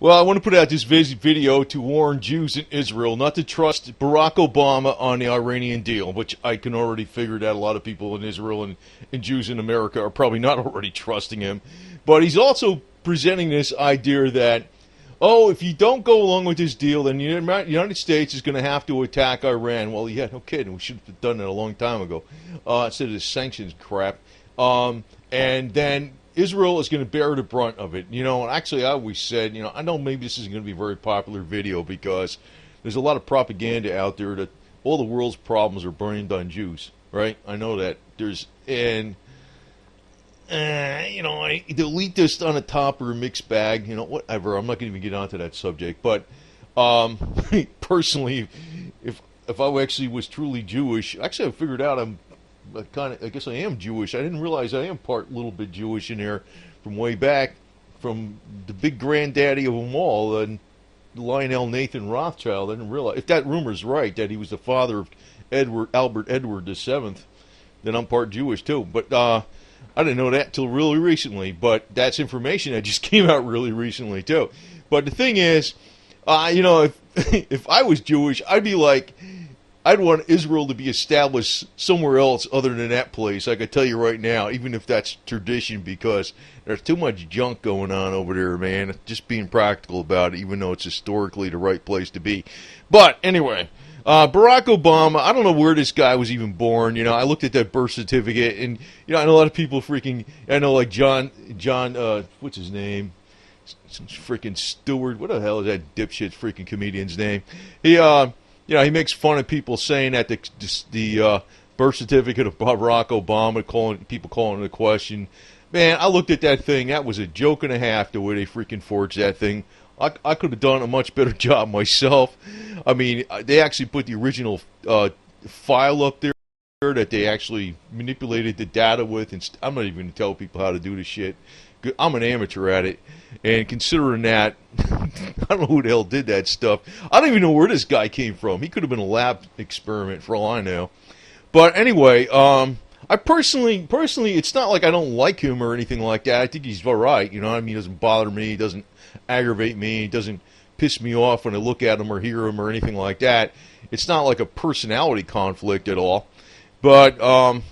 Well, I want to put out this video to warn Jews in Israel not to trust Barack Obama on the Iranian deal, which I can already figure that a lot of people in Israel and Jews in America are probably not already trusting him. But he's also presenting this idea that, oh, if you don't go along with this deal, then the United States is going to have to attack Iran. Well, yeah, no kidding. We should have done that a long time ago instead of this sanctions crap. And then Israel is going to bear the brunt of it. You know, and actually I always said, you know, I know maybe this isn't going to be a very popular video because there's a lot of propaganda out there that all the world's problems are blamed on Jews, right? I know that. You know, the elitist on the top are a mixed bag, you know, whatever. I'm not going to even get onto that subject. But personally, if I actually was truly Jewish, actually I figured out I guess I am Jewish. I didn't realize I am little bit Jewish in there from way back, from the big granddaddy of them all, Lionel Nathan Rothschild. I didn't realize, if that rumor's right, that he was the father of Albert Edward VII, then I'm part Jewish too. But I didn't know that till really recently. But that's information that just came out really recently too. But the thing is, you know, if I was Jewish, I'd be like, I'd want Israel to be established somewhere else other than that place. I could tell you right now, even if that's tradition, because there's too much junk going on over there, man. Just being practical about it, even though it's historically the right place to be. But anyway, Barack Obama, I don't know where this guy was even born. You know, I looked at that birth certificate, and you know, I know a lot of people I know like John, what's his name? Some freaking Stewart. What the hell is that dipshit freaking comedian's name? You know, he makes fun of people saying that the birth certificate of Barrack Obama, people calling it a question. Man, I looked at that thing. That was a joke and a half the way they freaking forged that thing. I could have done a much better job myself. I mean, they actually put the original file up there that they actually manipulated the data with. And I'm not even going to tell people how to do this shit. I'm an amateur at it. And considering that, I don't know who the hell did that stuff. I don't even know where this guy came from. He could have been a lab experiment for all I know. But anyway, I personally, it's not like I don't like him or anything like that. I think he's all right. You know what I mean? He doesn't bother me. He doesn't aggravate me. He doesn't piss me off when I look at him or hear him or anything like that. It's not like a personality conflict at all. But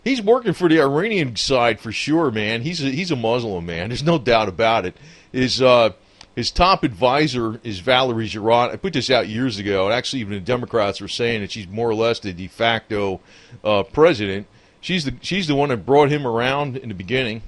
he's working for the Iranian side for sure, man. He's a Muslim, man. There's no doubt about it. His top advisor is Valerie Jarret. I put this out years ago, and actually even the Democrats were saying that she's more or less the de facto president. She's the one that brought him around in the beginning,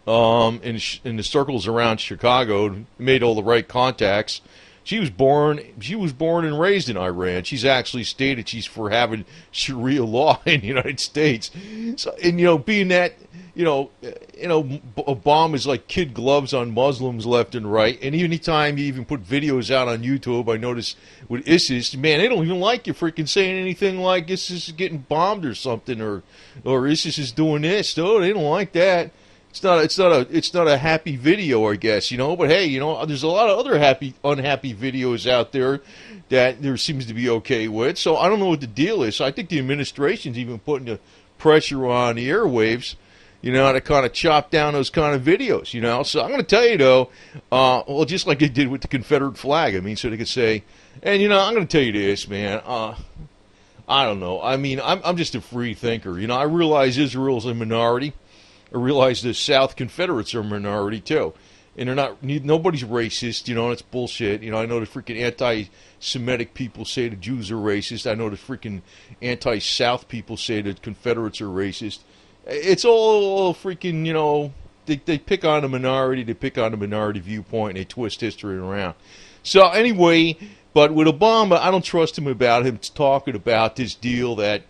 in the circles around Chicago, made all the right contacts. She was born and raised in Iran. She's actually stated she's for having Sharia law in the United States. So, and you know, being that, Obama's like kid gloves on Muslims left and right. And anytime you even put videos out on YouTube, I notice with ISIS, man, they don't even like you freaking saying anything like ISIS is getting bombed or something, or ISIS is doing this. No, they don't like that. It's not a happy video, I guess, you know. But hey, you know, there's a lot of other unhappy videos out there that there seems to be okay with. So I don't know what the deal is. So I think the administration's even putting the pressure on the airwaves, you know, to kind of chop down those kind of videos, you know. So I'm going to tell you though, well, just like they did with the Confederate flag. I mean, so they could say, and you know, I'm going to tell you this, man. I don't know. I mean, I'm just a free thinker, you know. I realize Israel's a minority. I realize the South Confederates are a minority too, and nobody's racist, you know. And it's bullshit, you know. I know the freaking anti-Semitic people say the Jews are racist. I know the freaking anti-South people say the Confederates are racist. It's all freaking, you know. They pick on a minority, they pick on a minority viewpoint, and they twist history around. So anyway, but with Obama, I don't trust him talking about this deal that,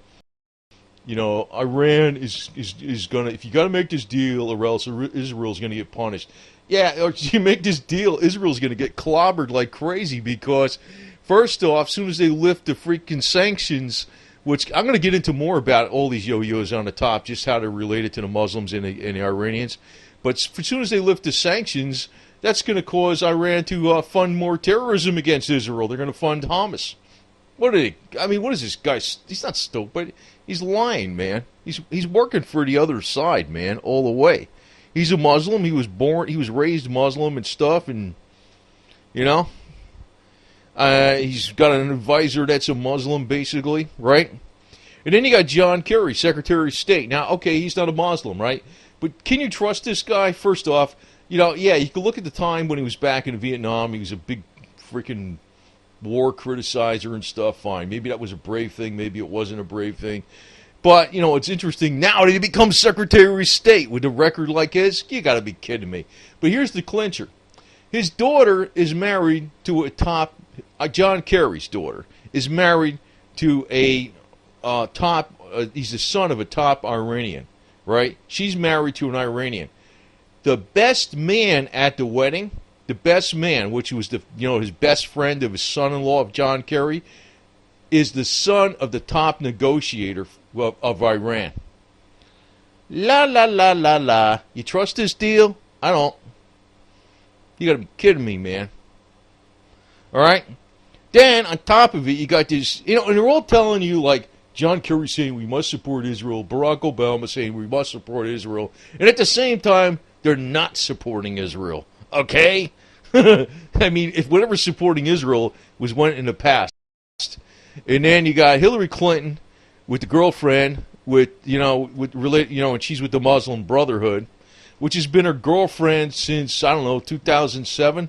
you know, Iran is gonna, if you got to make this deal or else Israel's gonna get punished. Yeah, or if you make this deal, Israel's gonna get clobbered like crazy because, first off, as soon as they lift the freaking sanctions, which I'm gonna get into more about all these yo-yos on the top, just how they're related to the Muslims and the Iranians. But as soon as they lift the sanctions, that's gonna cause Iran to fund more terrorism against Israel. They're gonna fund Hamas. What is this guy? He's not stupid. He's lying, man. He's working for the other side, man, all the way. He's a Muslim. He was raised Muslim and stuff, and You know? He's got an advisor that's a Muslim, basically, right? And then you got John Kerry, Secretary of State. Now, okay, he's not a Muslim, right? But can you trust this guy? First off, you know, yeah, you can look at the time when he was back in Vietnam. He was a big freaking war criticizer and stuff. Fine. Maybe that was a brave thing. Maybe it wasn't a brave thing. But, you know, it's interesting now that he becomes Secretary of State with a record like his. You got to be kidding me. But here's the clincher. His daughter is married to a top, John Kerry's daughter is married to a top, he's the son of a top Iranian, right? She's married to an Iranian. The best man at the wedding, the best man, which was his best friend of his son-in-law of John Kerry, is the son of the top negotiator of Iran. La la la la la. You trust this deal? I don't. You gotta be kidding me, man. Alright? Then, on top of it, you got this, you know, and they're all telling you, like, John Kerry saying we must support Israel, Barrack Obama saying we must support Israel, and at the same time, they're not supporting Israel. Okay? I mean, if whatever's supporting Israel went in the past. And then you got Hillary Clinton with the girlfriend, and she's with the Muslim Brotherhood, which has been her girlfriend since, 2007.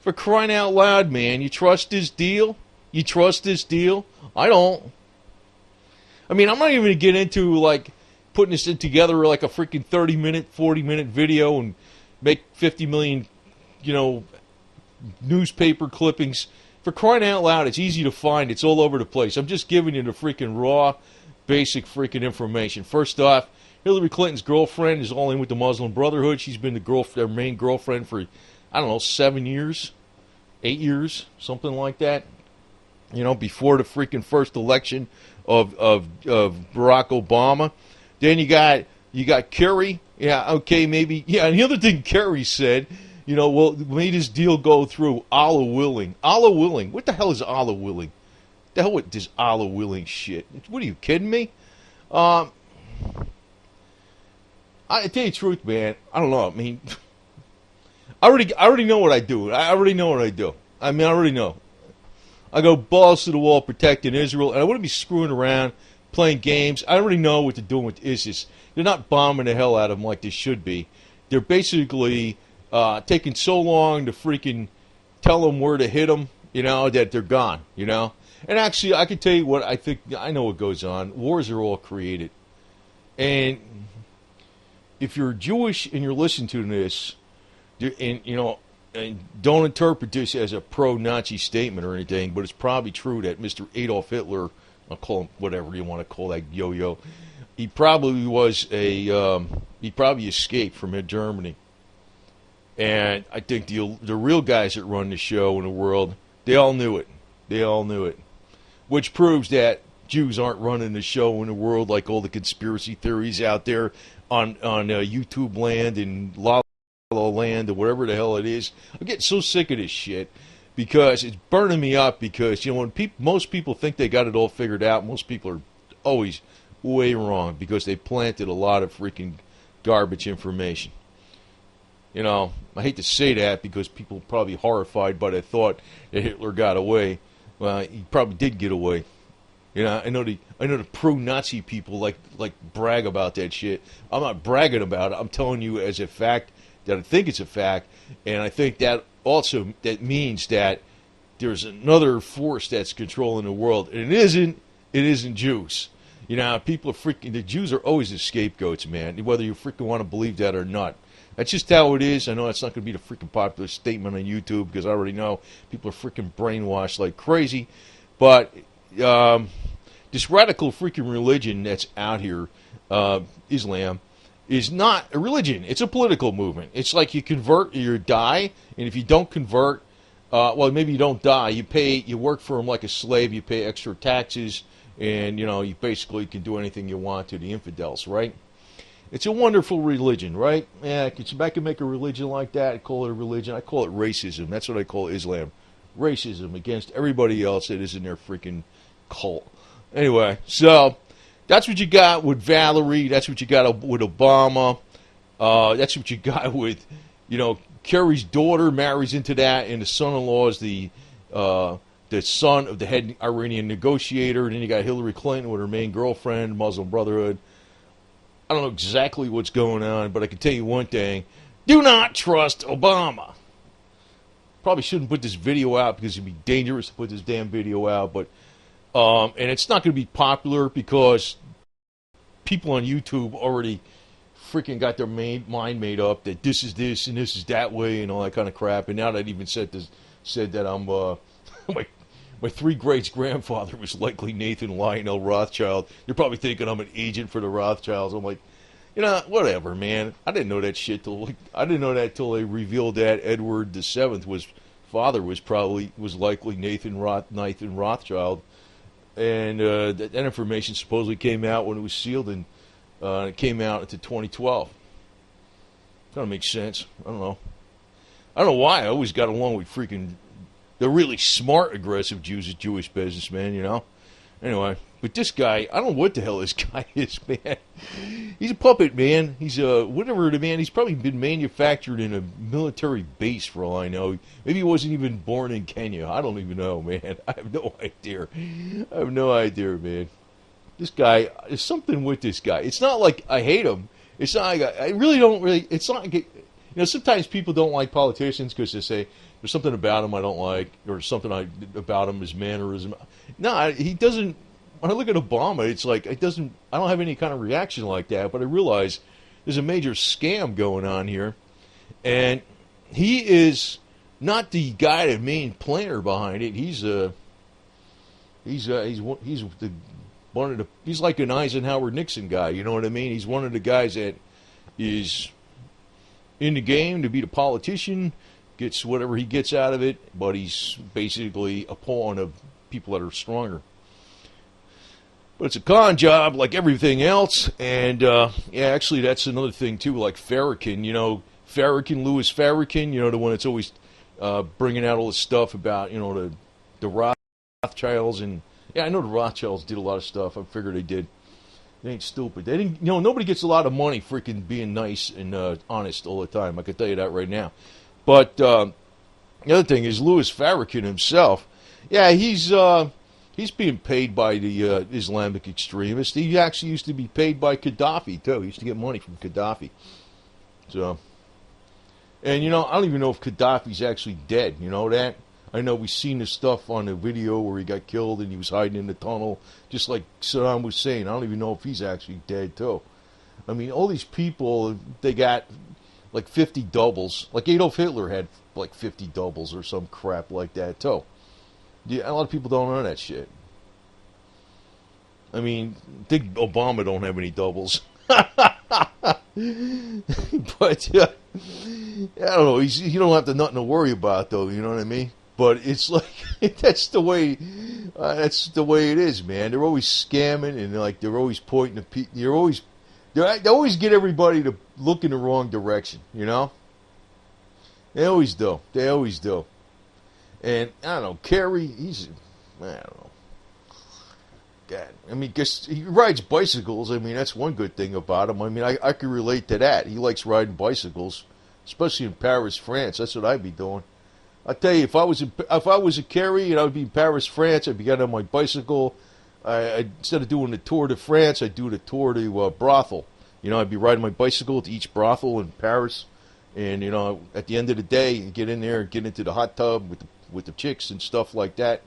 For crying out loud, man, you trust this deal? You trust this deal? I don't. I mean, I'm not even going to get into, like, putting this together like a freaking 30-minute, 40-minute video and make 50 million, newspaper clippings. For crying out loud, it's easy to find. It's all over the place. I'm just giving you the freaking raw, basic freaking information. First off, Hillary Clinton's girlfriend is all in with the Muslim Brotherhood. She's been their main girlfriend for, 7 years, 8 years, something like that. Before the freaking first election of Barrack Obama. Then you got Kerry. Yeah, okay, maybe. Yeah, and the other thing Kerry said, made this deal go through. Allah willing. Allah willing. What the hell is Allah willing? The hell with this Allah willing shit? What are you kidding me? I tell you the truth, man. I don't know. I mean, I already know what I do. I already know what I do. I mean, I already know. I go balls to the wall protecting Israel, and I wouldn't be screwing around, playing games. I already know what they're doing with ISIS. They're not bombing the hell out of them like they should be. They're basically taking so long to freaking tell them where to hit them, that they're gone, And actually, I can tell you what I think. I know what goes on. Wars are all created. And if you're Jewish and you're listening to this, and don't interpret this as a pro-Nazi statement or anything, but it's probably true that Mr. Adolf Hitler, I'll call him whatever you want to call that yo-yo, he probably he probably escaped from Germany. And I think the real guys that run the show in the world, they all knew it. They all knew it. Which proves that Jews aren't running the show in the world like all the conspiracy theories out there on YouTube land and La La Land or whatever the hell it is. I'm getting so sick of this shit because it's burning me up because, when most people think they got it all figured out, most people are always way wrong because they planted a lot of freaking garbage information. I hate to say that because people are probably horrified by the thought that Hitler got away. Well, he probably did get away. I know the pro-Nazi people like brag about that shit. I'm not bragging about it. I'm telling you as a fact that I think it's a fact, and I think that also that means that there's another force that's controlling the world, and it isn't Jews. People are the Jews are always the scapegoats, man, whether you freaking want to believe that or not. That's just how it is. I know it's not going to be the freaking popular statement on YouTube because I already know people are freaking brainwashed like crazy. But this radical freaking religion that's out here, Islam, is not a religion. It's a political movement. It's like you convert or you die, and if you don't convert, maybe you don't die. You work for them like a slave. You pay extra taxes, and you basically can do anything you want to the infidels, right? It's a wonderful religion, right? Yeah, I can make a religion like that. I call it a religion. I call it racism. That's what I call Islam. Racism against everybody else that is in their freaking cult. Anyway, so that's what you got with Valerie. That's what you got with Obama. That's what you got with, Kerry's daughter marries into that, and the son-in-law is the son of the head Iranian negotiator. And then you got Hillary Clinton with her main girlfriend, Muslim Brotherhood. I don't know exactly what's going on, but I can tell you one thing. Do not trust Obama. Probably shouldn't put this video out because it'd be dangerous to put this damn video out. But and it's not going to be popular because people on YouTube already freaking got their mind made up that this is this and this is that way and all that kind of crap. And now that I even said that I'm my three greats grandfather was likely Nathan Lionel Rothschild. You're probably thinking I'm an agent for the Rothschilds. I'm like, whatever, man. I didn't know that shit till they revealed that Edward VII father was likely Nathan Rothschild, and that information supposedly came out when it was sealed, and it came out into 2012. Kind of makes sense. I don't know why I always got along with freaking the really smart, aggressive Jewish businessmen, Anyway, but this guy, I don't know what the hell this guy is, man. He's a puppet, man. He's whatever the man. He's probably been manufactured in a military base for all I know. Maybe he wasn't even born in Kenya. I don't even know, man. I have no idea. Man. This guy, there's something with this guy. It's not like I hate him. It's not like I really don't really. It's not like sometimes people don't like politicians because they say there's something about him I don't like, or something about him, his mannerism. No, he doesn't. When I look at Obama, it's like I don't have any kind of reaction like that. But I realize there's a major scam going on here, and he is not the guy, the main planner behind it. He's like an Eisenhower Nixon guy. You know what I mean? He's one of the guys that is in the game to be the politician, gets whatever he gets out of it, but he's basically a pawn of people that are stronger. But it's a con job like everything else, and actually that's another thing too, like Farrakhan, Louis Farrakhan, the one that's always bringing out all this stuff about, the Rothschilds, and I know the Rothschilds did a lot of stuff. I figured they did. They ain't stupid. They didn't, nobody gets a lot of money freaking being nice and honest all the time. I can tell you that right now. But the other thing is Louis Farrakhan himself. Yeah, he's being paid by the Islamic extremists. He actually used to be paid by Gaddafi too. He used to get money from Gaddafi. So, and I don't even know if Gaddafi's actually dead. You know that? I know we've seen the stuff on the video where he got killed and he was hiding in the tunnel, just like Saddam Hussein. I don't even know if he's actually dead too. I mean, all these people, they got like 50 doubles. Like Adolf Hitler had like 50 doubles or some crap like that too. Yeah, a lot of people don't know that shit. I mean, I think Obama don't have any doubles. But I don't know. You don't have nothing to worry about though. You know what I mean? But it's like that's the way it is, man. They're always scamming and they're always pointing to people. They always get everybody to look in the wrong direction. They always do. And I don't know, Kerry. I don't know. God, I mean, guess he rides bicycles. I mean, that's one good thing about him. I mean, I can relate to that. He likes riding bicycles, especially in Paris, France. That's what I'd be doing. I tell you, if I was a Kerry and I would be in Paris, France, I'd be getting on my bicycle. Instead of doing the Tour de France, I'd do the Tour de brothel. I'd be riding my bicycle to each brothel in Paris, and at the end of the day, you get in there and get into the hot tub with the chicks and stuff like that.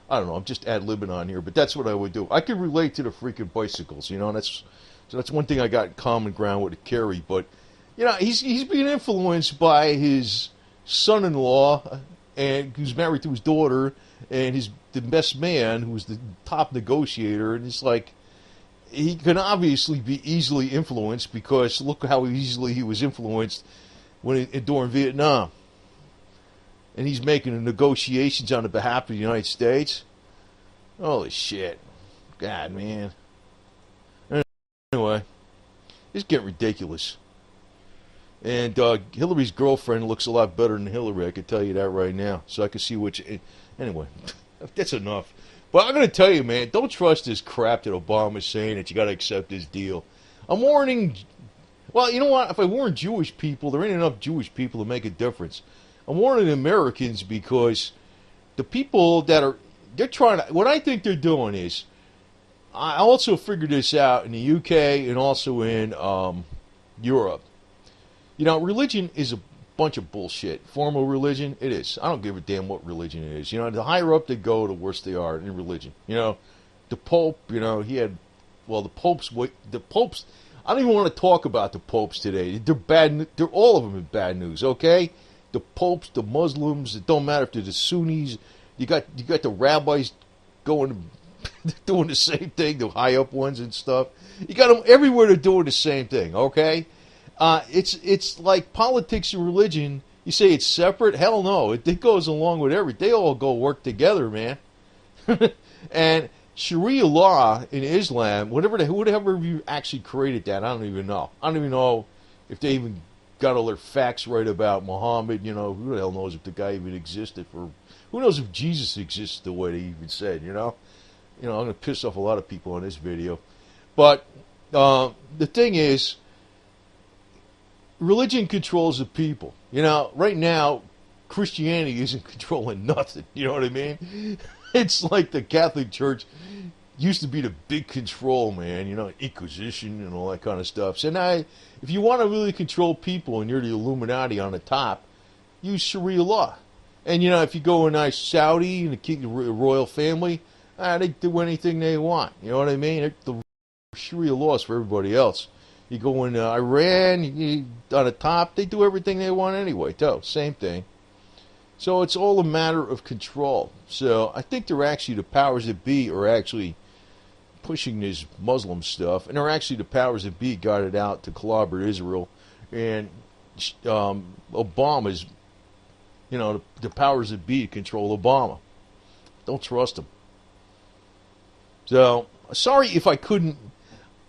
I don't know. I'm just ad-libbing on here, but that's what I would do. I could relate to the freaking bicycles. That's one thing I got in common ground with Kerry. But he's being influenced by his son-in-law, and who's married to his daughter, and the best man, who's the top negotiator, and it's like he can obviously be easily influenced because look how easily he was influenced during Vietnam, and he's making the negotiations on the behalf of the United States. Holy shit, God, man. Anyway, it's getting ridiculous. And Hillary's girlfriend looks a lot better than Hillary, I can tell you that right now. So I can see which... Anyway, that's enough. But I'm going to tell you, man, don't trust this crap that Obama's saying that you got to accept this deal. I'm warning Well, you know what? If I warn Jewish people, there ain't enough Jewish people to make a difference. I'm warning Americans because the people that are, they're trying to, what I think they're doing is, I also figured this out in the UK and also in Europe. You know, religion is a bunch of bullshit. Formal religion, it is. I don't give a damn what religion it is. You know, the higher up they go, the worse they are in religion. You know, the Pope, you know, he had, well, the Popes, I don't even want to talk about the Popes today. They're bad, they're all of them in bad news, okay? The Popes, the Muslims, it don't matter if they're the Sunnis. You got the rabbis going, doing the same thing, the high up ones and stuff. You got them everywhere. They're doing the same thing. Okay, it's like politics and religion. You say it's separate? Hell no. It goes along with everything. They all go work together, man. And Sharia law in Islam, whatever you actually created that, I don't even know. I don't even know if they even got all their facts right about Muhammad. You know, who the hell knows if the guy even existed for? Who knows if Jesus exists the way they even said? You know, I'm going to piss off a lot of people on this video, but the thing is, religion controls the people. You know, right now, Christianity isn't controlling nothing. You know what I mean? It's like the Catholic Church used to be the big control, man. You know, Inquisition and all that kind of stuff. So now, if you want to really control people and you're the Illuminati on the top, use Sharia law. And, you know, if you go in Saudi and keep the royal family, they do anything they want. You know what I mean? The Sharia law is for everybody else. You go in Iran, on the top, they do everything they want anyway, too. Same thing. So it's all a matter of control. So I think they're actually, the powers that be are actually pushing this Muslim stuff. And they're actually, the powers that be got it out to clobber Israel. And Obama's, you know, the powers that be control Obama. Don't trust him. So, sorry if I couldn't.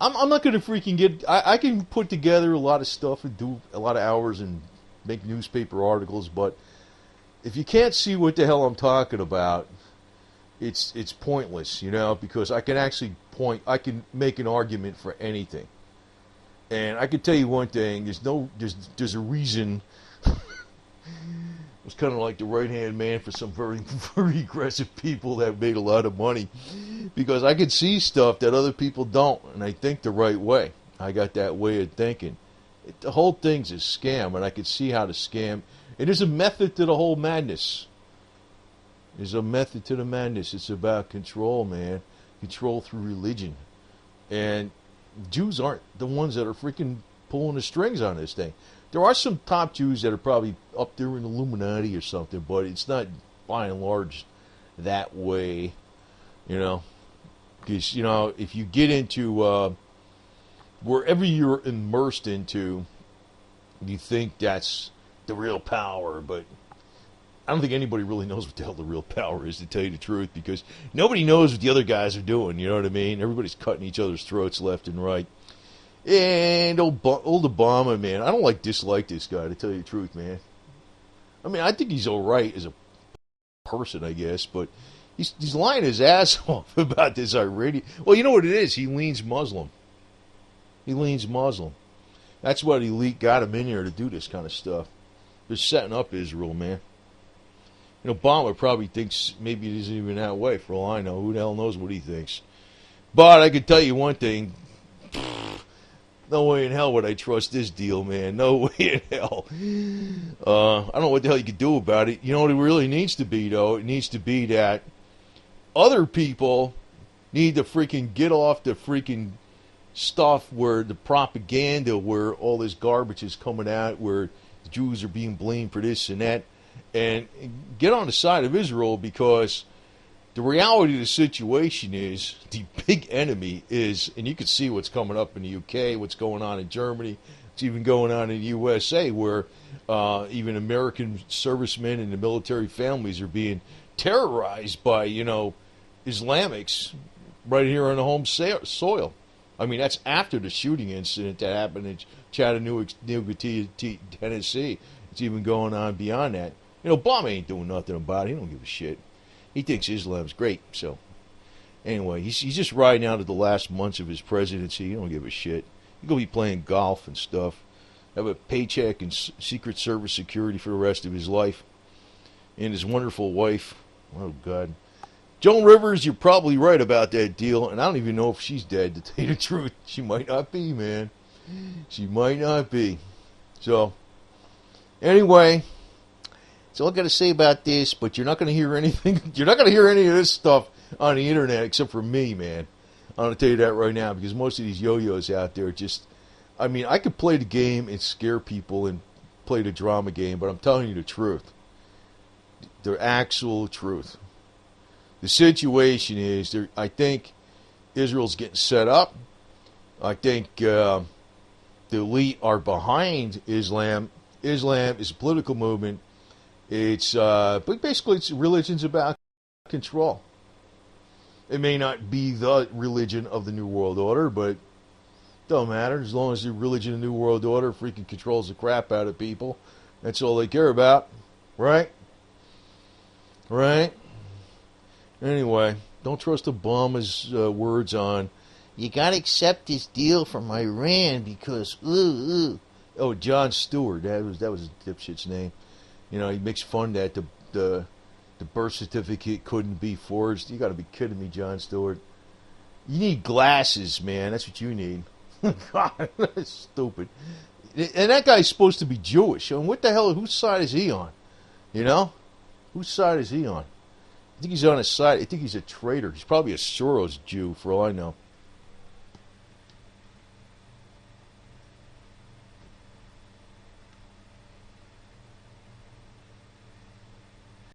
I'm not going to freaking get. I can put together a lot of stuff and do a lot of hours and make newspaper articles, but if you can't see what the hell I'm talking about, it's pointless, you know, because I can actually I can make an argument for anything. And I can tell you one thing, there's a reason. It's kind of like the right-hand man for some very, very aggressive people that made a lot of money. Because I can see stuff that other people don't, and I think the right way. I got that way of thinking. The whole thing's a scam, and I can see how to scam. And there's a method to the whole madness. There's a method to the madness. It's about control, man. Control through religion. And Jews aren't the ones that are freaking pulling the strings on this thing. There are some top Jews that are probably up there in the Illuminati or something, but it's not by and large that way, you know. Because, you know, if you get into wherever you're immersed into, you think that's the real power, but I don't think anybody really knows what the hell the real power is, to tell you the truth, because nobody knows what the other guys are doing, you know what I mean? Everybody's cutting each other's throats left and right. And old Obama, man, I don't dislike this guy, to tell you the truth, man. I mean, I think he's all right as a person, I guess, but he's lying his ass off about this Iranian. Well, you know what it is? He leans Muslim. He leans Muslim. That's what elite got him in here to do this kind of stuff. They're setting up Israel, man. And Obama probably thinks maybe it isn't even that way, for all I know. Who the hell knows what he thinks? But I can tell you one thing. No way in hell would I trust this deal, man. No way in hell. I don't know what the hell you could do about it. You know what it really needs to be, though? It needs to be that other people need to freaking get off the freaking stuff where the propaganda, where all this garbage is coming out, where the Jews are being blamed for this and that, and get on the side of Israel, because the reality of the situation is the big enemy is, and you can see what's coming up in the UK, what's going on in Germany, it's even going on in the USA, where even American servicemen and the military families are being terrorized by, you know, Islamics right here on the home soil. I mean, that's after the shooting incident that happened in Chattanooga, Tennessee. It's even going on beyond that. You know, Obama ain't doing nothing about it. He don't give a shit. He thinks Islam's great. So, anyway, he's just riding out of the last months of his presidency. He don't give a shit. He'll be playing golf and stuff. Have a paycheck and Secret Service security for the rest of his life. And his wonderful wife. Oh, God. Joan Rivers, you're probably right about that deal. And I don't even know if she's dead, to tell you the truth. She might not be, man. She might not be. So, anyway, that's all I got to say about this. But you're not going to hear anything. You're not going to hear any of this stuff on the internet except for me, man. I'm going to tell you that right now, because most of these yo-yos out there just, I mean, I could play the game and scare people and play the drama game, but I'm telling you the truth. The actual truth. The situation is, I think Israel's getting set up. I think the elite are behind Islam. Islam is a political movement. But basically, religion's about control. It may not be the religion of the New World Order, but it don't matter. As long as the religion of the New World Order freaking controls the crap out of people, that's all they care about. Right? Right? Anyway, don't trust Obama's words on, you got to accept this deal from Iran because, Oh, Jon Stewart, that was a dipshit's name. You know, he makes fun that the birth certificate couldn't be forged. You got to be kidding me, Jon Stewart. You need glasses, man. That's what you need. God, that's stupid. And that guy's supposed to be Jewish. I mean, what the hell? Whose side is he on? You know? Whose side is he on? I think he's on his side. I think he's a traitor. He's probably a Soros Jew, for all I know.